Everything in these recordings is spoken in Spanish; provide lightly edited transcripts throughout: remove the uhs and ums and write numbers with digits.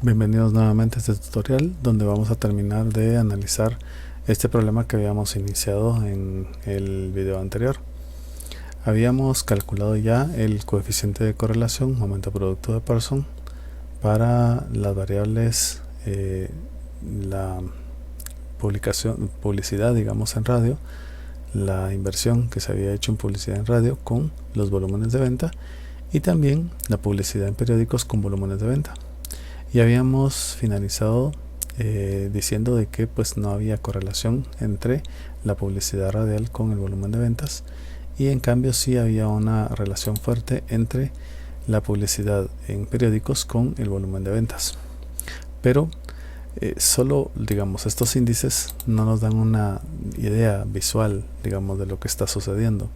Bienvenidos nuevamente a este tutorial donde vamos a terminar de analizar este problema que habíamos iniciado en el video anterior. Habíamos calculado ya el coeficiente de correlación momento producto de Parsons para las variables la publicidad digamos en radio, la inversión que se había hecho en publicidad en radio con los volúmenes de venta y también la publicidad en periódicos con volúmenes de venta. Y habíamos finalizado diciendo de que pues no había correlación entre la publicidad radial con el volumen de ventas, y en cambio sí había una relación fuerte entre la publicidad en periódicos con el volumen de ventas. Pero solo digamos estos índices no nos dan una idea visual digamos de lo que está sucediendo.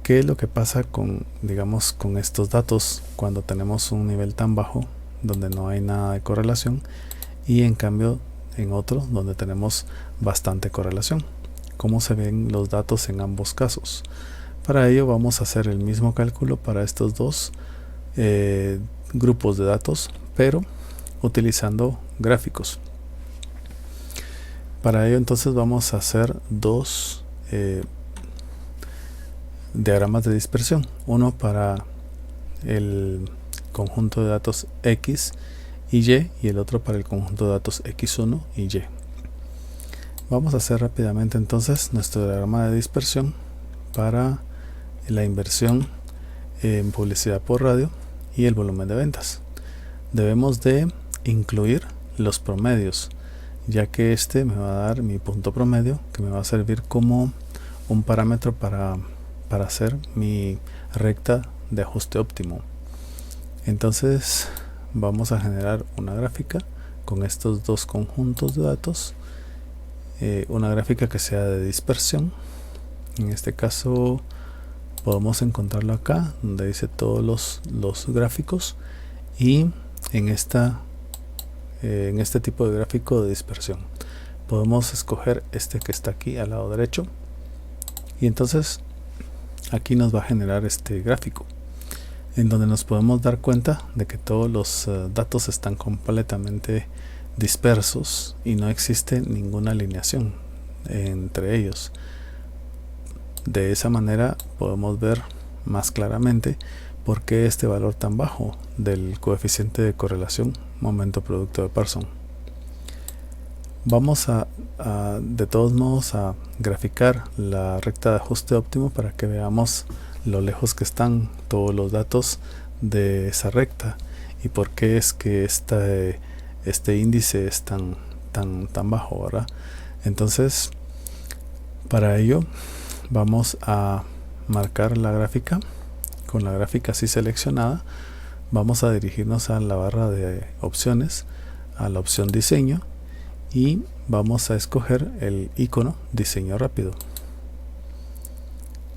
¿Qué es lo que pasa con digamos con estos datos cuando tenemos un nivel tan bajo donde no hay nada de correlación, y en cambio en otro donde tenemos bastante correlación? ¿Cómo se ven los datos en ambos casos? Para ello vamos a hacer el mismo cálculo para estos dos grupos de datos, pero utilizando gráficos. Para ello entonces vamos a hacer dos diagramas de dispersión, uno para el conjunto de datos X y Y y el otro para el conjunto de datos X1 y Y. Vamos a hacer rápidamente entonces nuestro diagrama de dispersión para la inversión en publicidad por radio y el volumen de ventas. Debemos de incluir los promedios, ya que este me va a dar mi punto promedio, que me va a servir como un parámetro para hacer mi recta de ajuste óptimo. Entonces vamos a generar una gráfica con estos dos conjuntos de datos, una gráfica que sea de dispersión. En este caso podemos encontrarlo acá donde dice todos los gráficos, y en este tipo de gráfico de dispersión podemos escoger este que está aquí al lado derecho, y entonces aquí nos va a generar este gráfico en donde nos podemos dar cuenta de que todos los datos están completamente dispersos y no existe ninguna alineación entre ellos. De esa manera podemos ver más claramente por qué este valor tan bajo del coeficiente de correlación momento producto de Parsons. Vamos de todos modos a graficar la recta de ajuste óptimo para que veamos lo lejos que están todos los datos de esa recta y por qué es que este índice es tan bajo, ¿verdad? Entonces para ello vamos a marcar la gráfica. Con la gráfica así seleccionada vamos a dirigirnos a la barra de opciones, a la opción diseño, y vamos a escoger el icono diseño rápido,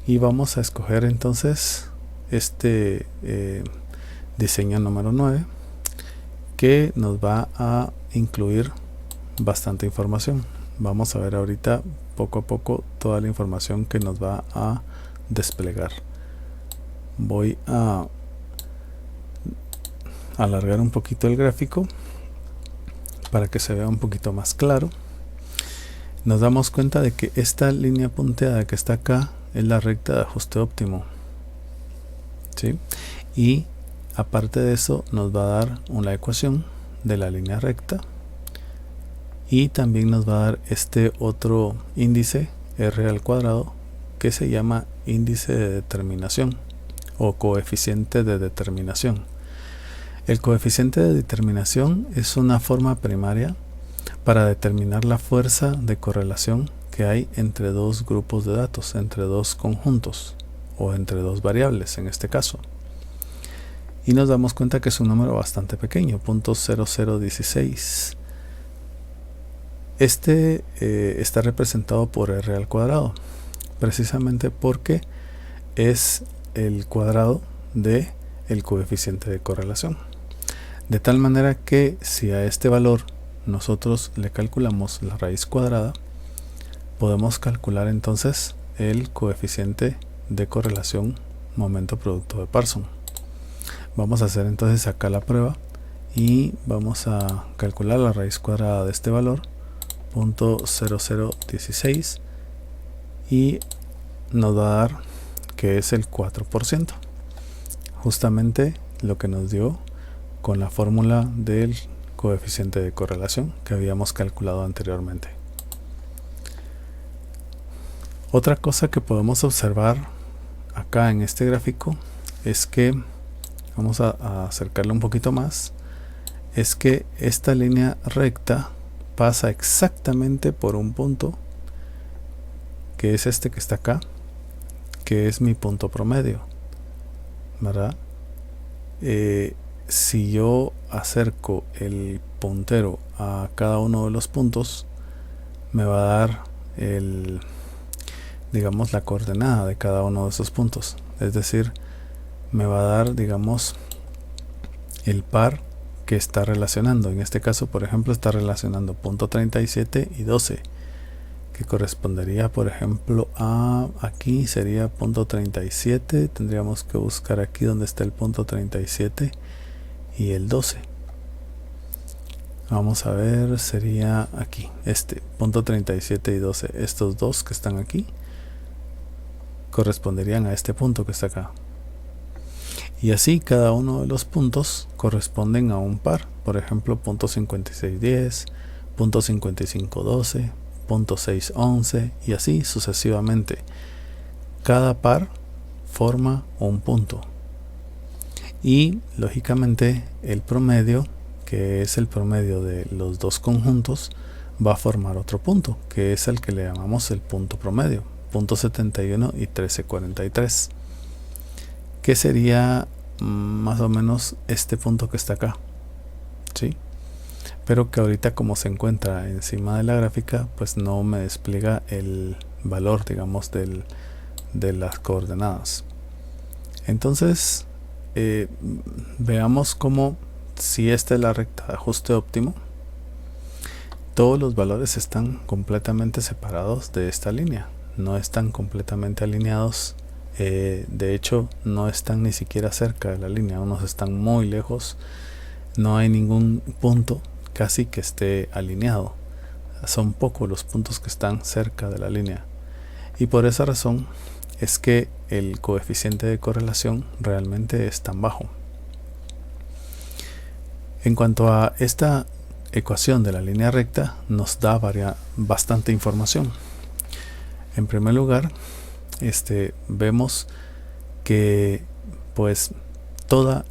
y vamos a escoger entonces este diseño número 9, que nos va a incluir bastante información. Vamos a ver ahorita poco a poco toda la información que nos va a desplegar. Voy a alargar un poquito el gráfico para que se vea un poquito más claro. Nos damos cuenta de que esta línea punteada que está acá es la recta de ajuste óptimo, ¿sí? Y aparte de eso nos va a dar una ecuación de la línea recta, y también nos va a dar este otro índice R al cuadrado que se llama índice de determinación o coeficiente de determinación. El coeficiente de determinación es una forma primaria para determinar la fuerza de correlación que hay entre dos grupos de datos, entre dos conjuntos o entre dos variables en este caso. Y nos damos cuenta que es un número bastante pequeño, 0.0016. Este está representado por R al cuadrado, precisamente porque es el cuadrado de el coeficiente de correlación. De tal manera que si a este valor nosotros le calculamos la raíz cuadrada, podemos calcular entonces el coeficiente de correlación momento producto de Parsons. Vamos a hacer entonces acá la prueba y vamos a calcular la raíz cuadrada de este valor, 0.0016, y nos va a dar que es el 4%, justamente lo que nos dio con la fórmula del coeficiente de correlación que habíamos calculado anteriormente. Otra cosa que podemos observar acá en este gráfico es que, vamos a acercarlo un poquito más, es que esta línea recta pasa exactamente por un punto, que es este que está acá, que es mi punto promedio, ¿verdad? Si yo acerco el puntero a cada uno de los puntos, me va a dar digamos, la coordenada de cada uno de esos puntos. Es decir, me va a dar, digamos, el par que está relacionando. En este caso, por ejemplo, está relacionando punto 37 y 12, que correspondería, por ejemplo, a aquí sería punto 37. Tendríamos que buscar aquí donde está el punto 37 y el 12. Vamos a ver, sería aquí, este punto 37 y 12. Estos dos que están aquí corresponderían a este punto que está acá. Y así cada uno de los puntos corresponden a un par. Por ejemplo, punto 5610, punto 5512, punto 611 y así sucesivamente. Cada par forma un punto. Y lógicamente el promedio, que es el promedio de los dos conjuntos, va a formar otro punto, que es el que le llamamos el punto promedio, punto 71 y 1343, que sería más o menos este punto que está acá, ¿sí? Pero que ahorita, como se encuentra encima de la gráfica, pues no me despliega el valor, digamos, de las coordenadas. Entonces veamos cómo, si esta es la recta de ajuste óptimo, todos los valores están completamente separados de esta línea, no están completamente alineados. De hecho, no están ni siquiera cerca de la línea, unos están muy lejos, no hay ningún punto casi que esté alineado, son pocos los puntos que están cerca de la línea, y por esa razón es que el coeficiente de correlación realmente es tan bajo. En cuanto a esta ecuación de la línea recta, nos da bastante información. En primer lugar, vemos que pues toda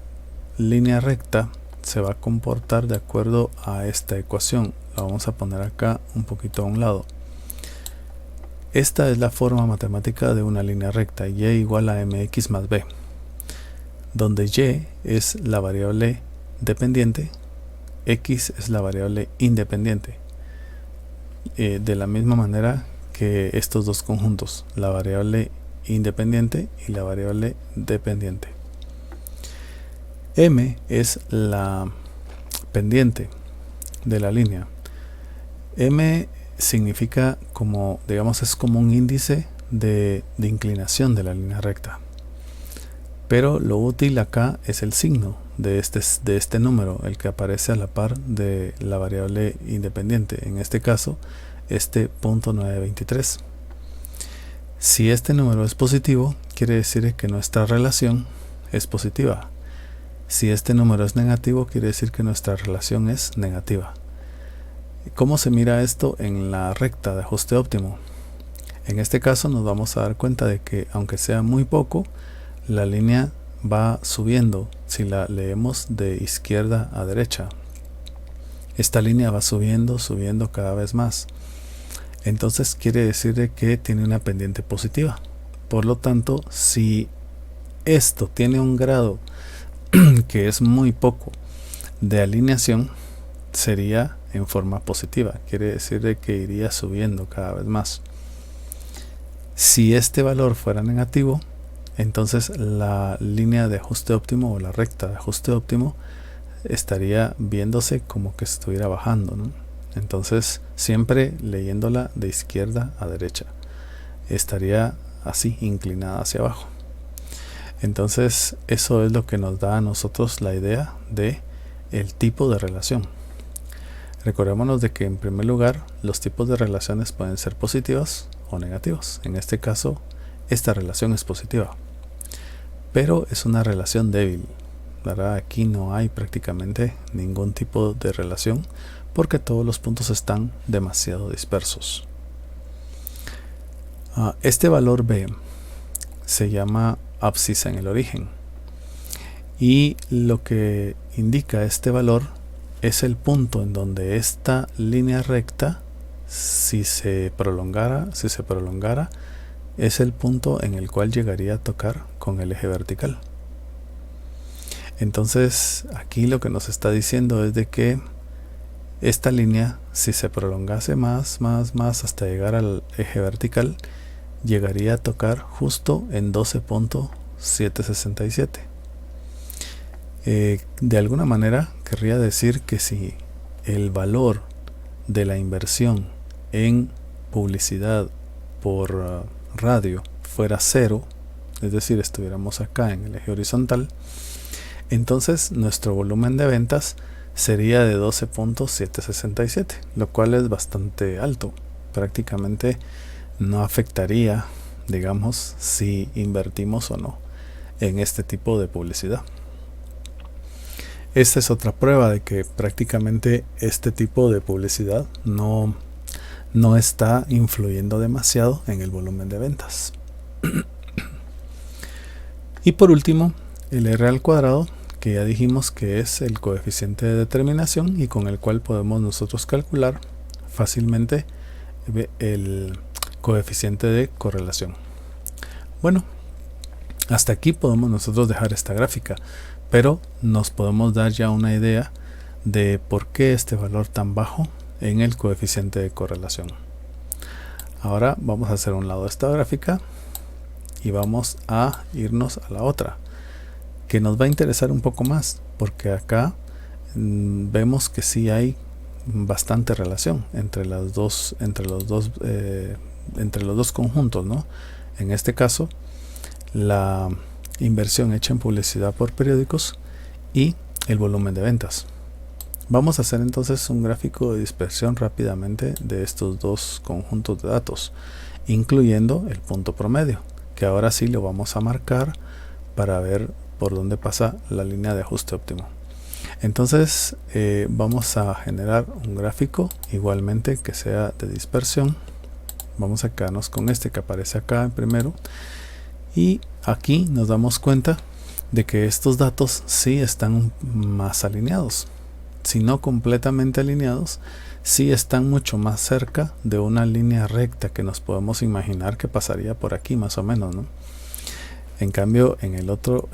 línea recta se va a comportar de acuerdo a esta ecuación. La vamos a poner acá un poquito a un lado. Esta es la forma matemática de una línea recta, y igual a mx más b, donde y es la variable dependiente, x es la variable independiente, de la misma manera que estos dos conjuntos, la variable independiente y la variable dependiente. M es la pendiente de la línea. M significa, como digamos, es como un índice de inclinación de la línea recta, pero lo útil acá es el signo de este número, el que aparece a la par de la variable independiente, en este caso este punto 923. Si este número es positivo, quiere decir que nuestra relación es positiva. Si este número es negativo, quiere decir que nuestra relación es negativa. ¿Cómo se mira esto en la recta de ajuste óptimo? En este caso nos vamos a dar cuenta de que, aunque sea muy poco, la línea va subiendo. Si la leemos de izquierda a derecha, esta línea va subiendo cada vez más. Entonces quiere decir que tiene una pendiente positiva. Por lo tanto, si esto tiene un grado que es muy poco de alineación, sería en forma positiva. Quiere decir que iría subiendo cada vez más. Si este valor fuera negativo, entonces la línea de ajuste óptimo o la recta de ajuste óptimo estaría viéndose como que estuviera bajando, ¿no? Entonces, siempre leyéndola de izquierda a derecha, estaría así, inclinada hacia abajo. Entonces, eso es lo que nos da a nosotros la idea de el tipo de relación. Recordémonos de que en primer lugar los tipos de relaciones pueden ser positivas o negativas. En este caso, esta relación es positiva, pero es una relación débil, ¿verdad? Aquí no hay prácticamente ningún tipo de relación porque todos los puntos están demasiado dispersos. Este valor B se llama abscisa en el origen, y lo que indica este valor es el punto en donde esta línea recta, si se prolongara, es el punto en el cual llegaría a tocar con el eje vertical. Entonces aquí lo que nos está diciendo es de que esta línea, si se prolongase más hasta llegar al eje vertical, llegaría a tocar justo en 12.767. De alguna manera querría decir que si el valor de la inversión en publicidad por radio fuera 0, es decir, estuviéramos acá en el eje horizontal, entonces nuestro volumen de ventas sería de 12.767, lo cual es bastante alto. Prácticamente no afectaría, digamos, si invertimos o no en este tipo de publicidad. Esta es otra prueba de que prácticamente este tipo de publicidad no está influyendo demasiado en el volumen de ventas. Y por último, el R al cuadrado, que ya dijimos que es el coeficiente de determinación y con el cual podemos nosotros calcular fácilmente el coeficiente de correlación. Bueno, hasta aquí podemos nosotros dejar esta gráfica, pero nos podemos dar ya una idea de por qué este valor tan bajo en el coeficiente de correlación. Ahora vamos a hacer un lado esta gráfica y vamos a irnos a la otra, que nos va a interesar un poco más, porque acá vemos que sí hay bastante relación entre los dos conjuntos, ¿no? En este caso, la inversión hecha en publicidad por periódicos y el volumen de ventas. Vamos a hacer entonces un gráfico de dispersión rápidamente de estos dos conjuntos de datos, incluyendo el punto promedio, que ahora sí lo vamos a marcar para ver por dónde pasa la línea de ajuste óptimo. Entonces vamos a generar un gráfico igualmente que sea de dispersión. Vamos a quedarnos con este que aparece acá en primero, y aquí nos damos cuenta de que estos datos sí están más alineados, si no completamente alineados, sí están mucho más cerca de una línea recta que nos podemos imaginar que pasaría por aquí más o menos, ¿no? En cambio, en el otro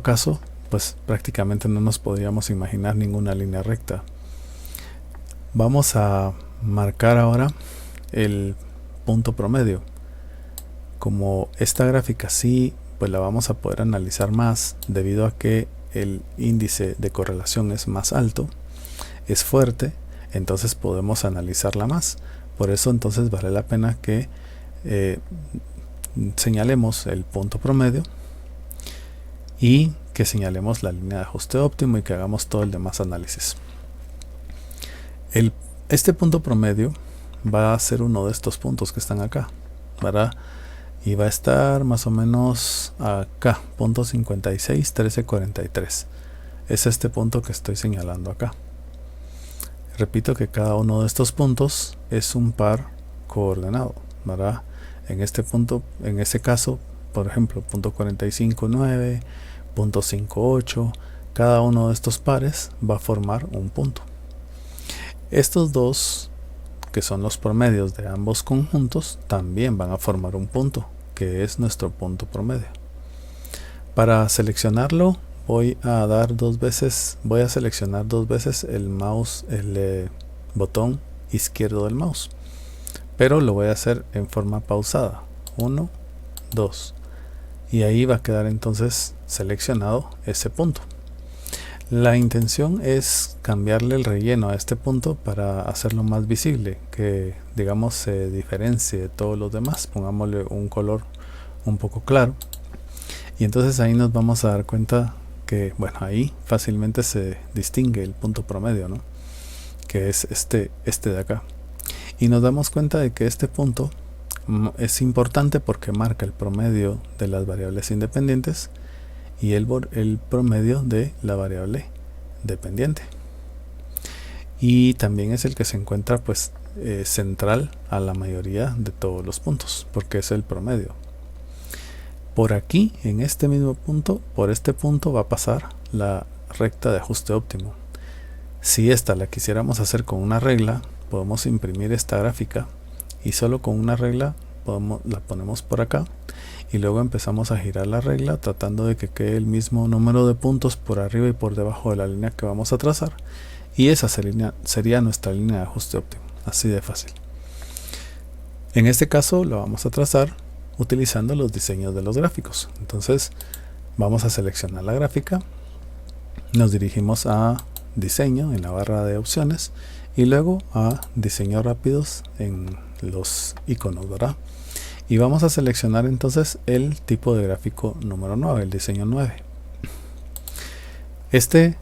caso, pues prácticamente no nos podríamos imaginar ninguna línea recta. Vamos a marcar ahora el punto promedio. Como esta gráfica sí, pues la vamos a poder analizar más debido a que el índice de correlación es más alto, es fuerte, entonces podemos analizarla más. Por eso entonces vale la pena que señalemos el punto promedio y que señalemos la línea de ajuste óptimo y que hagamos todo el demás análisis. Este punto promedio va a ser uno de estos puntos que están acá, ¿verdad? Y va a estar más o menos acá, punto 561343. Es este punto que estoy señalando acá. Repito que cada uno de estos puntos es un par coordenado, ¿verdad? En este punto, en este caso, por ejemplo, punto 459, punto 58, cada uno de estos pares va a formar un punto. Estos dos, que son los promedios de ambos conjuntos, también van a formar un punto, que es nuestro punto promedio. Para seleccionarlo voy a seleccionar dos veces el botón izquierdo del mouse, pero lo voy a hacer en forma pausada. 1, 2, y ahí va a quedar entonces seleccionado ese punto. La intención es cambiarle el relleno a este punto para hacerlo más visible, que digamos se diferencie de todos los demás. Pongámosle un color un poco claro y entonces ahí nos vamos a dar cuenta que bueno, ahí fácilmente se distingue el punto promedio, ¿no? Que es este de acá. Y nos damos cuenta de que este punto es importante porque marca el promedio de las variables independientes y el promedio de la variable dependiente. Y también es el que se encuentra pues central a la mayoría de todos los puntos, porque es el promedio. Por aquí, en este mismo punto, por este punto va a pasar la recta de ajuste óptimo. Si esta la quisiéramos hacer con una regla, podemos imprimir esta gráfica y solo con una regla la ponemos por acá y luego empezamos a girar la regla tratando de que quede el mismo número de puntos por arriba y por debajo de la línea que vamos a trazar, y esa sería nuestra línea de ajuste óptimo, así de fácil. En este caso lo vamos a trazar utilizando los diseños de los gráficos. Entonces vamos a seleccionar la gráfica, nos dirigimos a diseño en la barra de opciones y luego a diseño rápidos en los iconos, ¿verdad? Y vamos a seleccionar entonces el tipo de gráfico número 9, el diseño 9. Este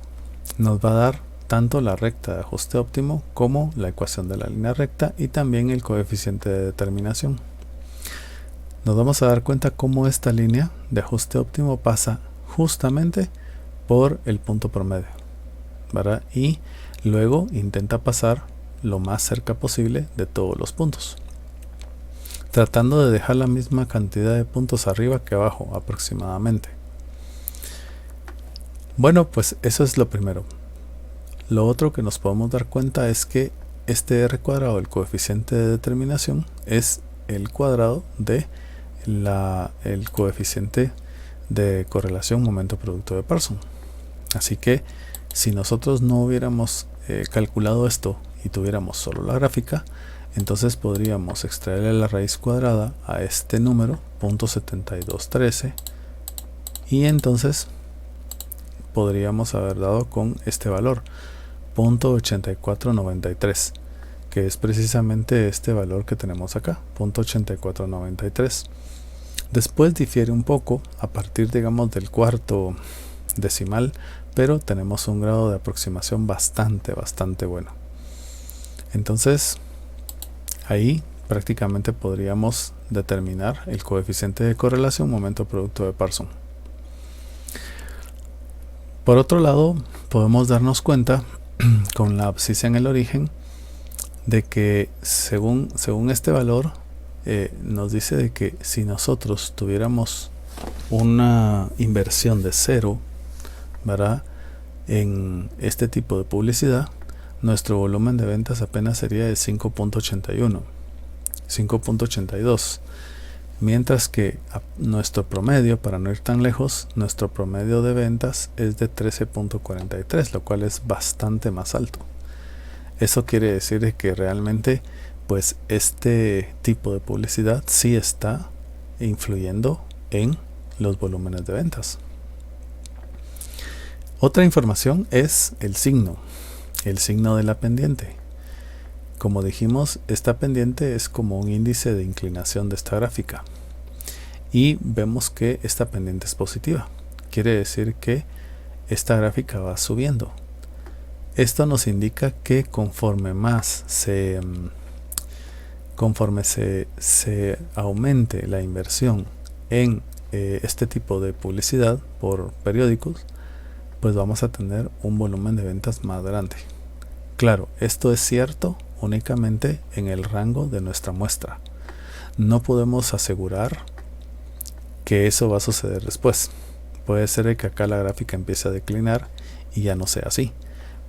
nos va a dar tanto la recta de ajuste óptimo como la ecuación de la línea recta y también el coeficiente de determinación. Nos vamos a dar cuenta cómo esta línea de ajuste óptimo pasa justamente por el punto promedio, ¿verdad? Y luego intenta pasar lo más cerca posible de todos los puntos, tratando de dejar la misma cantidad de puntos arriba que abajo aproximadamente. Bueno, pues eso es lo primero. Lo otro que nos podemos dar cuenta es que este r cuadrado, el coeficiente de determinación, es el cuadrado de el coeficiente de correlación momento producto de Pearson. Así que si nosotros no hubiéramos calculado esto y tuviéramos solo la gráfica, entonces podríamos extraerle la raíz cuadrada a este número, 0.7213, y entonces podríamos haber dado con este valor, 0.8493, que es precisamente este valor que tenemos acá, 0.8493. Después difiere un poco a partir, digamos, del cuarto decimal, pero tenemos un grado de aproximación bastante bueno. Entonces ahí prácticamente podríamos determinar el coeficiente de correlación momento producto de Pearson. Por otro lado, podemos darnos cuenta con la abscisa en el origen de que según este valor nos dice de que si nosotros tuviéramos una inversión de 0, ¿verdad?, en este tipo de publicidad, nuestro volumen de ventas apenas sería de 5.82, mientras que nuestro promedio, para no ir tan lejos, nuestro promedio de ventas es de 13.43, lo cual es bastante más alto. Eso quiere decir que realmente pues este tipo de publicidad sí está influyendo en los volúmenes de ventas. Otra información es el signo de la pendiente. Como dijimos, esta pendiente es como un índice de inclinación de esta gráfica y vemos que esta pendiente es positiva. Quiere decir que esta gráfica va subiendo. Esto nos indica que conforme se aumente la inversión en este tipo de publicidad por periódicos, pues vamos a tener un volumen de ventas más grande. Claro, esto es cierto únicamente en el rango de nuestra muestra. No podemos asegurar que eso va a suceder después. Puede ser que acá la gráfica empiece a declinar y ya no sea así,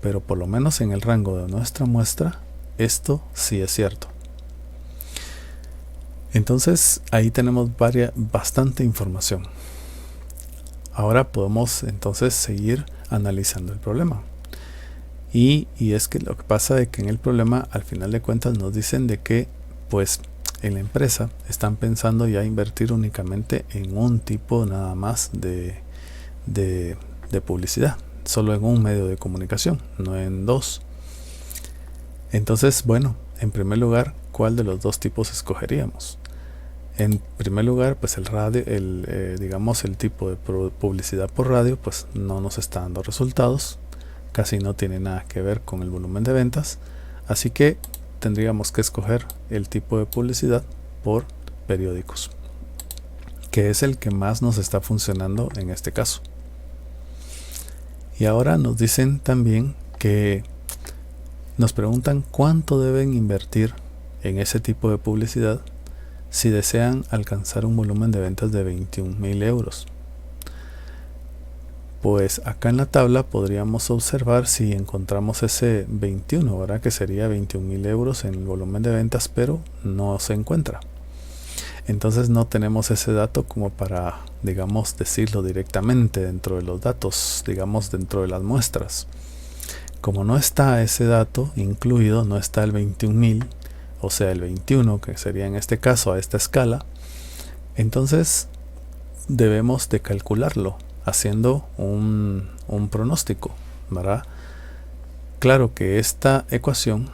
pero por lo menos en el rango de nuestra muestra esto sí es cierto. Entonces ahí tenemos bastante información. Ahora podemos entonces seguir analizando el problema. Y es que lo que pasa es que en el problema, al final de cuentas, nos dicen de que pues en la empresa están pensando ya invertir únicamente en un tipo nada más de publicidad, solo en un medio de comunicación, no en dos. Entonces, bueno, en primer lugar, ¿cuál de los dos tipos escogeríamos? En primer lugar, pues el radio, digamos el tipo de publicidad por radio, pues no nos está dando resultados, casi no tiene nada que ver con el volumen de ventas, así que tendríamos que escoger el tipo de publicidad por periódicos, que es el que más nos está funcionando en este caso. Y ahora nos dicen también que nos preguntan cuánto deben invertir en ese tipo de publicidad si desean alcanzar un volumen de ventas de 21.000 euros. Pues acá en la tabla podríamos observar si encontramos ese 21, ¿verdad? Que sería 21.000 euros en el volumen de ventas, pero no se encuentra. Entonces no tenemos ese dato como para, digamos, decirlo directamente dentro de los datos, digamos, dentro de las muestras. Como no está ese dato incluido, no está el 21.000, o sea el 21, que sería en este caso a esta escala, entonces debemos de calcularlo haciendo un pronóstico, ¿verdad? Claro que esta ecuación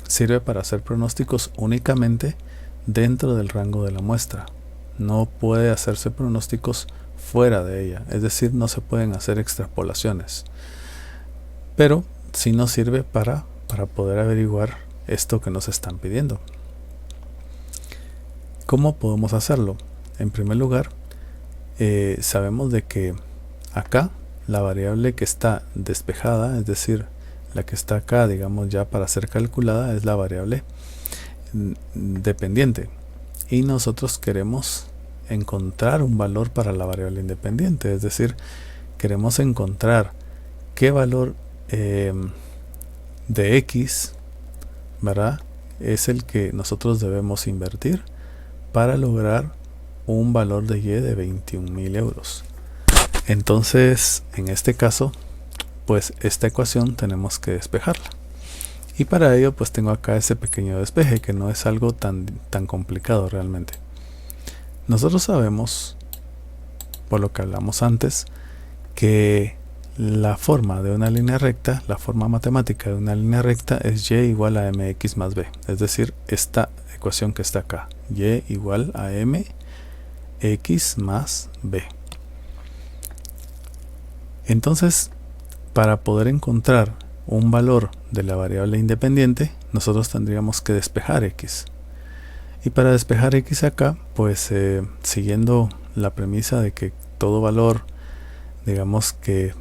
sirve para hacer pronósticos únicamente dentro del rango de la muestra. No puede hacerse pronósticos fuera de ella, es decir, no se pueden hacer extrapolaciones. Pero sí nos sirve para poder averiguar esto que nos están pidiendo. ¿Cómo podemos hacerlo? En primer lugar, sabemos de que acá la variable que está despejada, es decir, la que está acá, digamos, ya para ser calculada, es la variable dependiente, y nosotros queremos encontrar un valor para la variable independiente, es decir, queremos encontrar qué valor de X, ¿verdad?, es el que nosotros debemos invertir para lograr un valor de Y de 21.000 euros. Entonces, en este caso, pues esta ecuación tenemos que despejarla. Y para ello, pues tengo acá ese pequeño despeje, que no es algo tan complicado realmente. Nosotros sabemos, por lo que hablamos antes, que la forma de una línea recta, la forma matemática de una línea recta es y igual a mx más b. Es decir, esta ecuación que está acá, y igual a mx más b. Entonces, para poder encontrar un valor de la variable independiente, nosotros tendríamos que despejar x. Y para despejar x acá, pues siguiendo la premisa de que todo valor, digamos que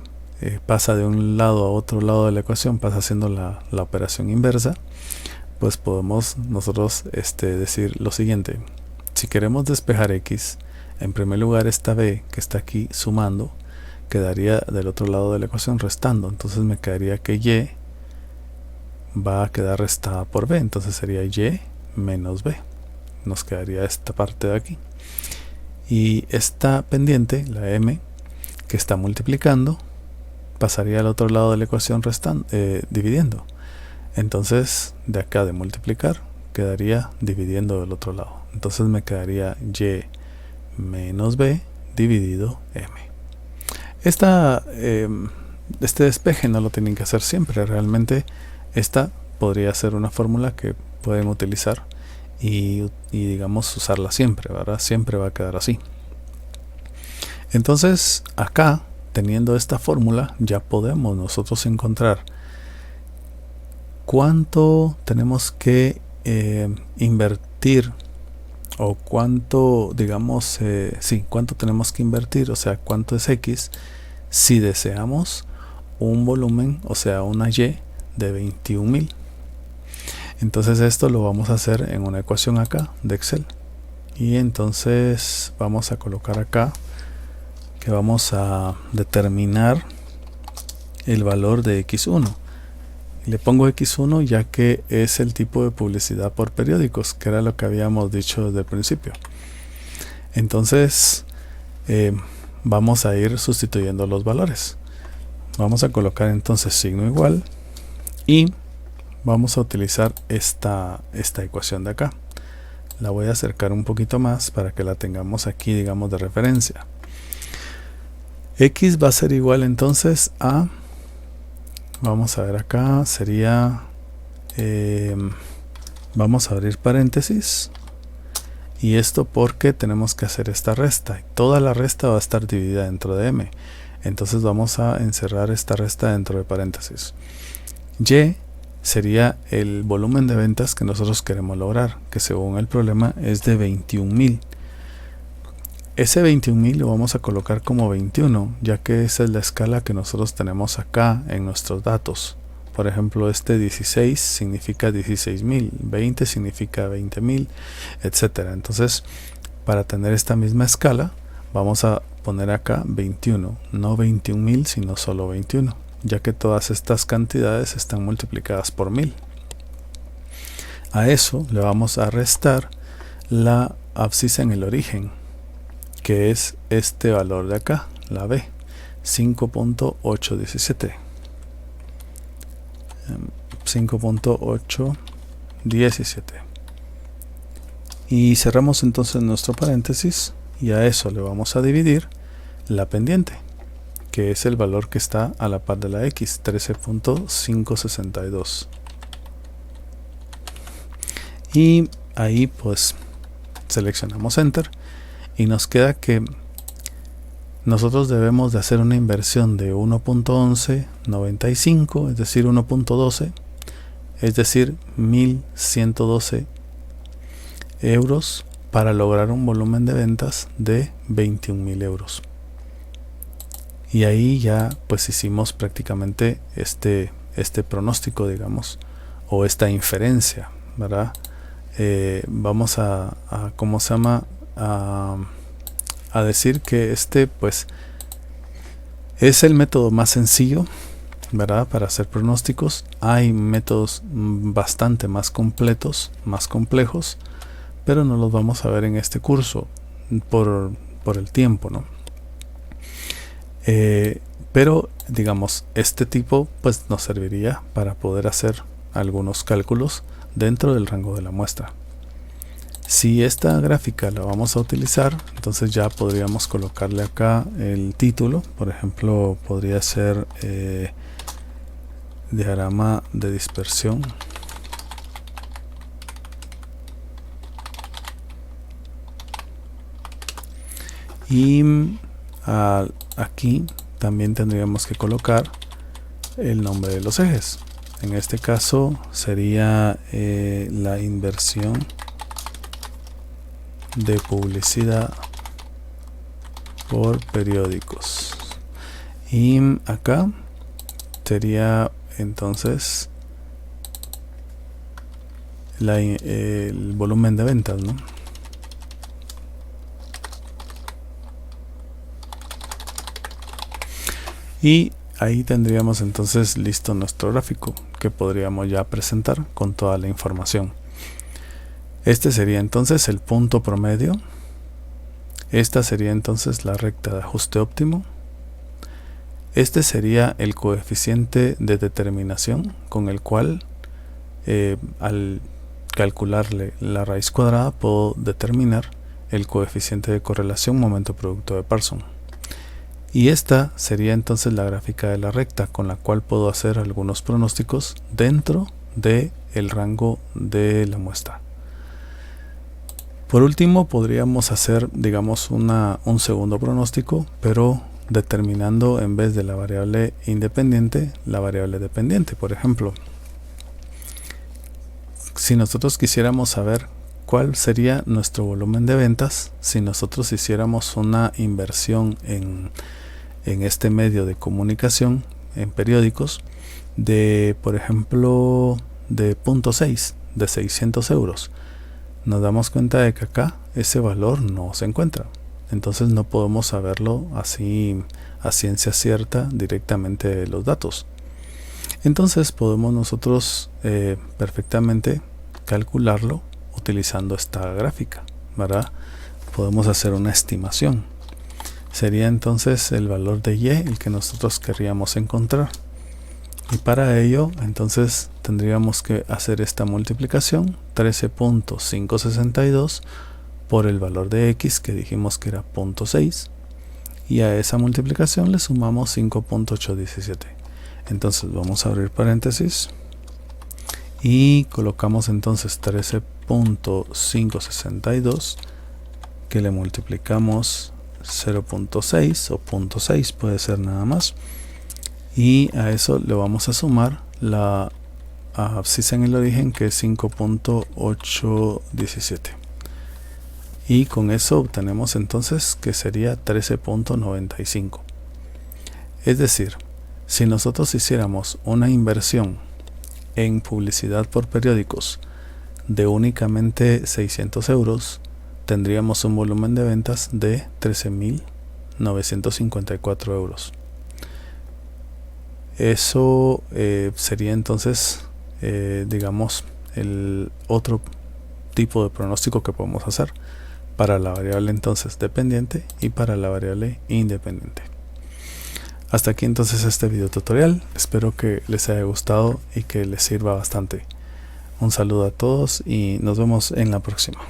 pasa de un lado a otro lado de la ecuación, pasa haciendo la operación inversa, pues podemos nosotros decir lo siguiente: si queremos despejar x, en primer lugar esta b que está aquí sumando quedaría del otro lado de la ecuación restando, entonces me quedaría que y va a quedar restada por b, entonces sería y menos b, nos quedaría esta parte de aquí, y esta pendiente, la m que está multiplicando, pasaría al otro lado de la ecuación restando, dividiendo. Entonces de acá de multiplicar quedaría dividiendo del otro lado, entonces me quedaría y menos b dividido m. Este despeje no lo tienen que hacer siempre, realmente esta podría ser una fórmula que pueden utilizar y digamos usarla siempre, ¿verdad? Siempre va a quedar así. Entonces acá, teniendo esta fórmula, ya podemos nosotros encontrar cuánto tenemos que invertir, o cuánto, digamos, cuánto tenemos que invertir, o sea, cuánto es x, si deseamos un volumen, o sea, una y de 21.000. Entonces esto lo vamos a hacer en una ecuación acá de Excel, y entonces vamos a colocar acá que vamos a determinar el valor de x1. Le pongo x1 ya que es el tipo de publicidad por periódicos, que era lo que habíamos dicho desde el principio. Entonces vamos a ir sustituyendo los valores. Vamos a colocar entonces signo igual y vamos a utilizar esta ecuación de acá. La voy a acercar un poquito más para que la tengamos aquí, digamos, de referencia. X va a ser igual entonces a, vamos a ver acá, sería, vamos a abrir paréntesis Y esto porque tenemos que hacer esta resta. Toda la resta va a estar dividida dentro de m. Entonces vamos a encerrar esta resta dentro de paréntesis. Y sería el volumen de ventas que nosotros queremos lograr, que según el problema es de 21.000. Ese 21.000 lo vamos a colocar como 21, ya que esa es la escala que nosotros tenemos acá en nuestros datos. Por ejemplo, este 16 significa 16.000, 20 significa 20.000, etcétera. Entonces, para tener esta misma escala, vamos a poner acá 21, no 21.000, sino solo 21, ya que todas estas cantidades están multiplicadas por 1000. A eso le vamos a restar la abscisa en el origen, que es este valor de acá, la B, 5.817. 5.817. Y cerramos entonces nuestro paréntesis y a eso le vamos a dividir la pendiente, que es el valor que está a la par de la X, 13.562. Y ahí pues seleccionamos Enter y nos queda que nosotros debemos de hacer una inversión de 1.1195, es decir 1.12, es decir 1112 euros para lograr un volumen de ventas de 21.000 euros. Y ahí ya pues hicimos prácticamente este pronóstico, digamos, o esta inferencia, ¿verdad? Vamos a ¿cómo se llama? A decir que pues es el método más sencillo, ¿verdad? Para hacer pronósticos. Hay métodos bastante más completos, más complejos, pero no los vamos a ver en este curso por el tiempo, ¿no? Pero digamos, este tipo pues nos serviría para poder hacer algunos cálculos dentro del rango de la muestra. Si esta gráfica la vamos a utilizar, entonces ya podríamos colocarle acá el título. Por ejemplo, podría ser diagrama de dispersión. Y aquí también tendríamos que colocar el nombre de los ejes. En este caso sería la inversión de publicidad por periódicos. Y acá sería entonces el volumen de ventas, ¿no? Y ahí tendríamos entonces listo nuestro gráfico que podríamos ya presentar con toda la información. Este sería entonces el punto promedio. Esta sería entonces la recta de ajuste óptimo. Este sería el coeficiente de determinación con el cual al calcularle la raíz cuadrada puedo determinar el coeficiente de correlación momento producto de Parsons. Y esta sería entonces la gráfica de la recta con la cual puedo hacer algunos pronósticos dentro del rango de la muestra. Por último, podríamos hacer, digamos, un segundo pronóstico, pero determinando en vez de la variable independiente, la variable dependiente. Por ejemplo, si nosotros quisiéramos saber cuál sería nuestro volumen de ventas si nosotros hiciéramos una inversión en este medio de comunicación, en periódicos, de, por ejemplo, de 0.6, de 600 euros, nos damos cuenta de que acá ese valor no se encuentra. Entonces no podemos saberlo así a ciencia cierta directamente de los datos. Entonces podemos nosotros perfectamente calcularlo utilizando esta gráfica, ¿verdad? Podemos hacer una estimación. Sería entonces el valor de Y el que nosotros querríamos encontrar. Y para ello entonces tendríamos que hacer esta multiplicación, 13.562 por el valor de X que dijimos que era 0.6, y a esa multiplicación le sumamos 5.817. Entonces vamos a abrir paréntesis y colocamos entonces 13.562 que le multiplicamos 0.6 o 0.6, puede ser nada más, y a eso le vamos a sumar la abscisa en el origen, que es 5.817, y con eso obtenemos entonces que sería 13.95. Es decir, si nosotros hiciéramos una inversión en publicidad por periódicos de únicamente 600 euros, tendríamos un volumen de ventas de 13.954 euros. Eso sería entonces, digamos, el otro tipo de pronóstico que podemos hacer para la variable entonces dependiente y para la variable independiente. Hasta aquí entonces este video tutorial. Espero que les haya gustado y que les sirva bastante. Un saludo a todos y nos vemos en la próxima.